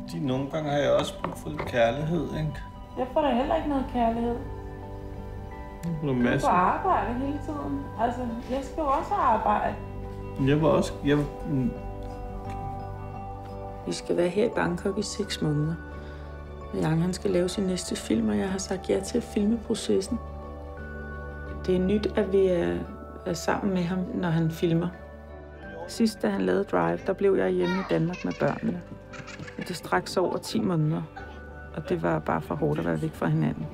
Fordi nogle gange har jeg også brug for lidt kærlighed, ikke? Jeg får da heller ikke noget kærlighed. Du er på arbejde hele tiden. Altså, jeg skal jo også arbejde. Jeg var også... Vi skal være her i Bangkok i 6 måneder. Yang, han skal lave sin næste film, og jeg har sagt ja til at filme processen. Det er nyt, at vi er sammen med ham, når han filmer. Sidst, da han lavede Drive, der blev jeg hjemme i Danmark med børnene. Og det straks over 10 måneder. Og det var bare for hårdt at være væk fra hinanden.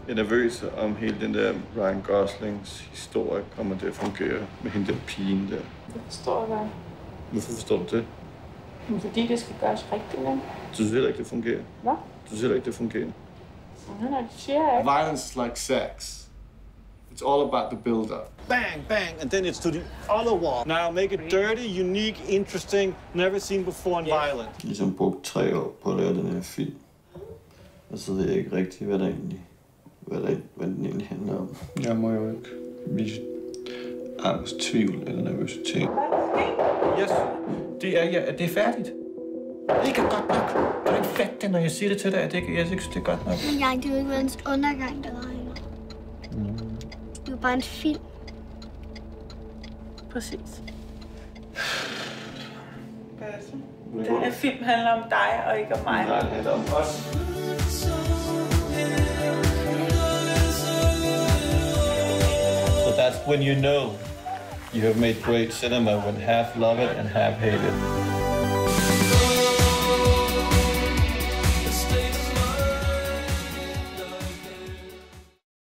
Jeg er nervøs om hele den der Ryan Goslings historie kommer til at fungere med hende der pigen der. Det forstår jeg godt. Hvorfor forstår du det? Fordi det skal gøres rigtigt, ikke? Du synes heller ikke, det fungerer? Hvad? Du synes heller ikke, det fungerer? Nej, det siger jeg ikke. Violence is like sex. It's all about the build-up. Bang, bang, and then it's to the other wall. Now make it dirty, unique, interesting, never seen before and violent. Jeg har ligesom brugt 3 år på at lave den her film. Og så ved jeg ikke rigtigt, hvad den egentlig handler om. Jeg må jo ikke vise angst, tvivl eller nervøsitet. Yes, det er færdigt. Det er ikke godt nok. Kan du ikke fatte det, når jeg siger det til dig, at jeg ikke synes, det er godt nok? Men jeg, det er jo ikke verdens undergang, der regner. Det er jo bare en film. Præcis. Den her film handler om dig og ikke om mig. Nej, det handler om os. So that's when you know you have made great cinema, when half love it and half hate it.